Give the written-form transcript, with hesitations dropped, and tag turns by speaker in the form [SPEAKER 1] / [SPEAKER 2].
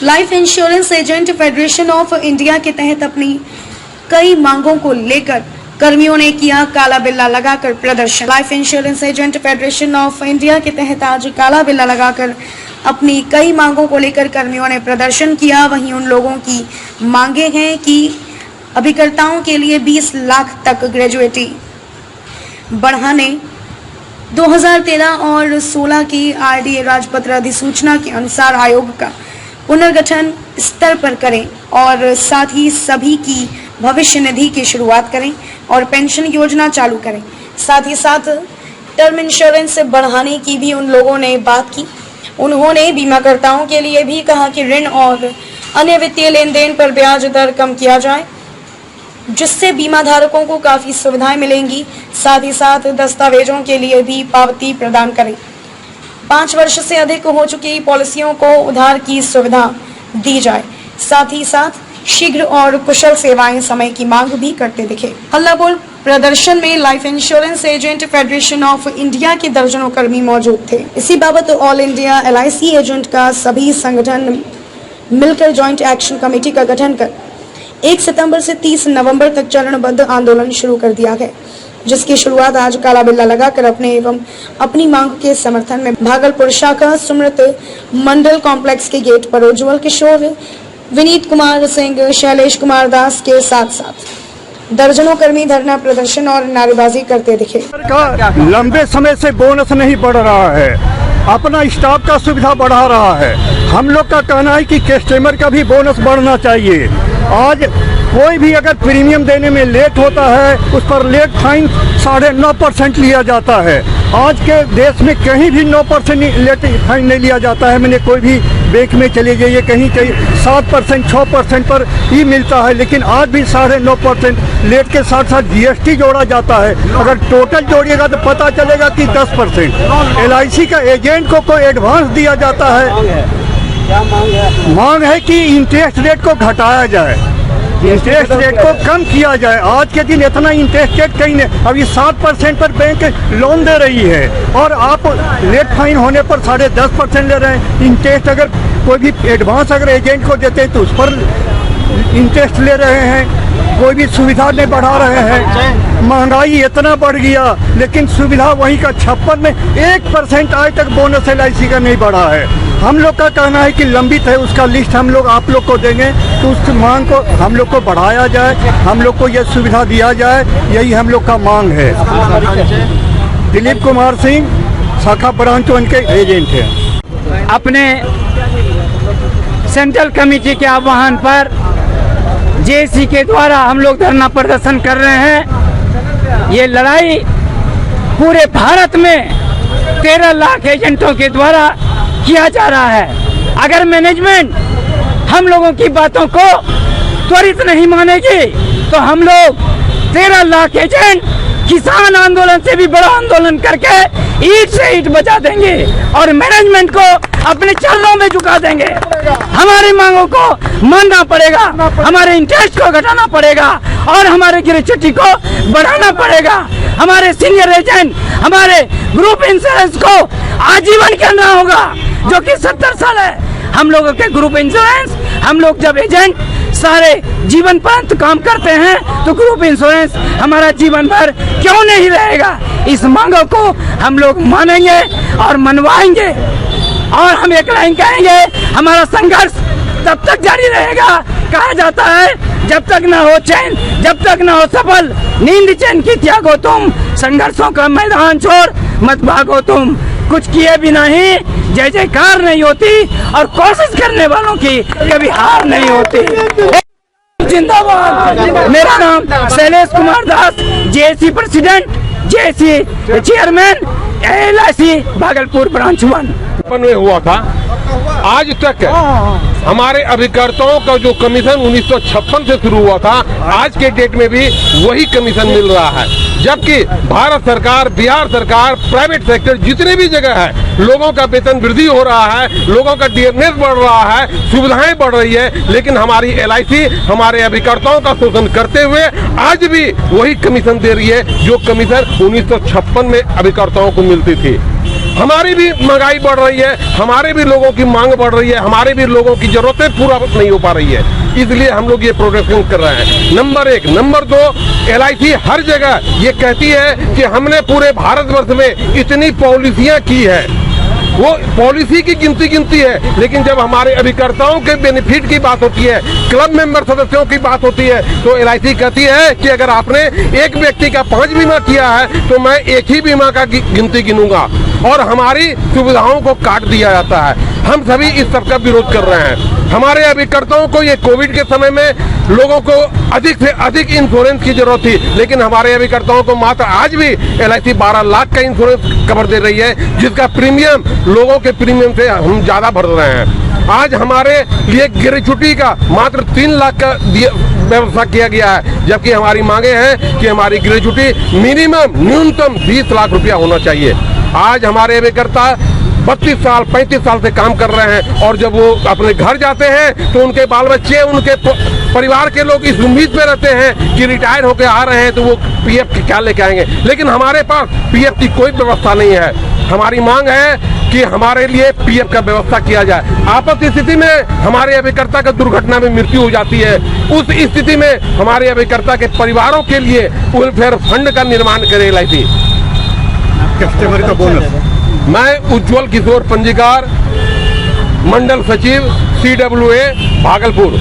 [SPEAKER 1] Life insurance agent federation of India के तहत अपनी कई मांगों को लेकर कर्मियों ने किया काला बिल्ला लगाकर प्रदर्शन। Life insurance agent federation of India के तहत आज काला बिल्ला लगाकर अपनी कई मांगों को लेकर कर्मियों ने प्रदर्शन किया। वहीं उन लोगों की मांगे हैं कि अभिकर्ताओं के लिए 20 लाख तक ग्रेजुएटी बढ़ाने, 2013 और 16 की आरडीए राजपत्र अधिसूचना के अनुसार आयोग का पुनर्गठन स्तर पर करें और साथ ही सभी की भविष्य निधि की शुरुआत करें और पेंशन योजना चालू करें। साथ ही साथ टर्म इंश्योरेंस बढ़ाने की भी उन लोगों ने बात की। उन्होंने बीमाकर्ताओं के लिए भी कहा कि ऋण और अन्य वित्तीय लेन देन पर ब्याज दर कम किया जाए, जिससे बीमा धारकों को काफी सुविधाएं मिलेंगी। साथ ही साथ दस्तावेजों के लिए भी पावती प्रदान करें। 5 वर्ष से अधिक हो चुकी पॉलिसियों को उधार की सुविधा दी जाए। साथ ही साथ शीघ्र और कुशल सेवाएं समय की मांग भी करते दिखे। हल्ला बोल प्रदर्शन में life insurance agent federation of India के दर्जनों कर्मी मौजूद थे। इसी बाबत ऑल इंडिया LIC एजेंट का सभी संगठन मिलकर ज्वाइंट एक्शन कमेटी का गठन कर 1 सितंबर से 30 नवंबर तक चरणबद्ध आंदोलन शुरू कर दिया गया, जिसकी शुरुआत आज काला बिल्ला लगाकर अपने एवं अपनी मांग के समर्थन में भागलपुर शाखा सुमृत मंडल कॉम्प्लेक्स के गेट पर उज्जवल किशोर, विनीत कुमार सिंह, शैलेश कुमार दास के साथ साथ दर्जनों कर्मी धरना प्रदर्शन और नारेबाजी करते दिखे।
[SPEAKER 2] लंबे समय से बोनस नहीं बढ़ रहा है, अपना स्टाफ का सुविधा बढ़ा रहा है। हम लोग का कहना है कि कस्टमर का भी बोनस बढ़ना चाहिए। आज कोई भी अगर प्रीमियम देने में लेट होता है, उस पर लेट फाइन 9.5% लिया जाता है। आज के देश में कहीं भी 9% लेट फाइन नहीं लिया जाता है। मैंने कोई भी बैंक में चले जाइए, कहीं 7% 6% पर ही मिलता है, लेकिन आज भी 9.5% लेट के साथ साथ GST जोड़ा जाता है। अगर टोटल जोड़िएगा तो पता चलेगा कि 10%। LIC का एजेंट को कोई एडवांस दिया जाता है। मांग है कि इंटरेस्ट रेट को घटाया जाए, इंटरेस्ट रेट को कम किया जाए। आज के दिन इतना इंटरेस्ट रेट कहीं नहीं, अभी 7% पर बैंक लोन दे रही है और आप लेट फाइन होने पर 10.5% ले रहे हैं। इंटरेस्ट अगर कोई भी एडवांस अगर एजेंट को देते हैं तो उस पर इंटरेस्ट ले रहे हैं। कोई भी सुविधा नहीं बढ़ा रहे हैं। महंगाई इतना बढ़ गया, लेकिन सुविधा वही का 56 में 1% आज तक बोनस LIC का नहीं बढ़ा है। हम लोग का कहना है कि लंबित है, उसका लिस्ट हम लोग आप लोग को देंगे तो उस मांग को हम लोग को बढ़ाया जाए, हम लोग को यह सुविधा दिया जाए, यही हम लोग का मांग है। दिलीप कुमार सिंह, शाखा ब्रांच 1 के एजेंट हैं।
[SPEAKER 3] अपने सेंट्रल कमेटी के आह्वान पर JC के द्वारा हम लोग धरना प्रदर्शन कर रहे हैं। ये लड़ाई पूरे भारत में 13 लाख एजेंटों के द्वारा किया जा रहा है। अगर मैनेजमेंट हम लोगों की बातों को त्वरित नहीं मानेगी तो हम लोग 13 लाख एजेंट किसान आंदोलन से भी बड़ा आंदोलन करके ईंट से ईंट बचा देंगे और मैनेजमेंट को अपने चरणों में झुका देंगे। हमारी मांगों को मानना पड़ेगा, हमारे इंटरेस्ट को घटाना पड़ेगा और हमारे ग्रेच्युटी को बढ़ाना पड़ेगा। हमारे सीनियर एजेंट, हमारे ग्रुप इंश्योरेंस को आजीवन करना होगा, जो कि 70 साल है। हम लोगों के ग्रुप इंश्योरेंस, हम लोग जब एजेंट सारे जीवन पर्यंत काम करते हैं तो ग्रुप इंश्योरेंस हमारा जीवन भर क्यों नहीं रहेगा। इस मांगों को हम लोग मानेंगे और मनवाएंगे और हम एक लाइन कहेंगे, हमारा संघर्ष तब तक जारी रहेगा। कहा जाता है जब तक ना हो चैन, जब तक ना हो सफल, नींद चैन की त्यागो तुम, संघर्षों का मैदान छोड़ मत भागो तुम। कुछ किए भी नहीं जय जयकार नहीं होती और कोशिश करने वालों की कभी हार नहीं होती। जिंदाबाद। मेरा नाम Shailesh Kumar Das, JC president, JC chairman, LIC Bhagalpur branch 1
[SPEAKER 4] में हुआ था। आज तक हमारे अभिकर्ताओं का जो कमीशन 1956 से शुरू हुआ था, आज के डेट में भी वही कमीशन मिल रहा है। जबकि भारत सरकार, बिहार सरकार, प्राइवेट सेक्टर जितने भी जगह है, लोगों का वेतन वृद्धि हो रहा है, लोगों का डियरनेस बढ़ रहा है, सुविधाएं बढ़ रही है, लेकिन हमारी LIC हमारे अभिकर्ताओं का शोषण करते हुए आज भी वही कमीशन दे रही है जो कमीशन 1956 में अभिकर्ताओं को मिलती थी। हमारी भी महंगाई बढ़ रही है, हमारे भी लोगों की मांग बढ़ रही है, हमारे भी लोगों की जरूरतें पूरा नहीं हो पा रही है, इसलिए हम लोग ये प्रोटेक्शन कर रहे हैं। नंबर 1। नंबर 2, LIC हर जगह ये कहती है कि हमने पूरे भारतवर्ष में इतनी पॉलिसियां की है, वो पॉलिसी की गिनती है, लेकिन जब हमारे अभिकर्ताओं के बेनिफिट की बात होती है, क्लब मेंबर सदस्यों की बात होती है, तो LIC कहती है कि अगर आपने एक व्यक्ति का 5 बीमा किया है तो मैं एक ही बीमा का गिनती गिनूंगा, और हमारी सुविधाओं को काट दिया जाता है। हम सभी इस सब का विरोध कर रहे हैं। हमारे अभिकर्ताओं को ये कोविड के समय में लोगों को अधिक से अधिक इंश्योरेंस की जरूरत थी, लेकिन हमारे अभिकर्ताओं को मात्र आज भी LIC 12 लाख का इंश्योरेंस कवर दे रही है, जिसका प्रीमियम लोगों के प्रीमियम से हम ज्यादा भर रहे हैं। आज हमारे लिए ग्रेच्युटी का मात्र 3 लाख का व्यवस्था किया गया है, जबकि हमारी मांगे हैं कि हमारी ग्रेच्युटी मिनिमम न्यूनतम 20 लाख रुपया होना चाहिए। आज हमारे अभिकर्ता 32 साल 35 साल से काम कर रहे हैं, और जब वो अपने घर जाते हैं तो उनके बाल बच्चे, उनके परिवार के लोग इस उम्मीद में रहते हैं कि रिटायर होकर आ रहे हैं तो वो PF क्या लेके आएंगे, लेकिन हमारे पास PF की कोई व्यवस्था नहीं है। हमारी मांग है कि हमारे लिए PF का व्यवस्था किया जाए। आपात स्थिति में हमारे अभिकर्ता का दुर्घटना में मृत्यु हो जाती है, उस स्थिति में हमारे अभिकर्ता के परिवारों के लिए वेलफेयर फंड का निर्माण करे LIC।
[SPEAKER 2] कस्टमर का बोनस।
[SPEAKER 4] मैं उज्जवल किशोर पंजीकार, मंडल सचिव CWA भागलपुर।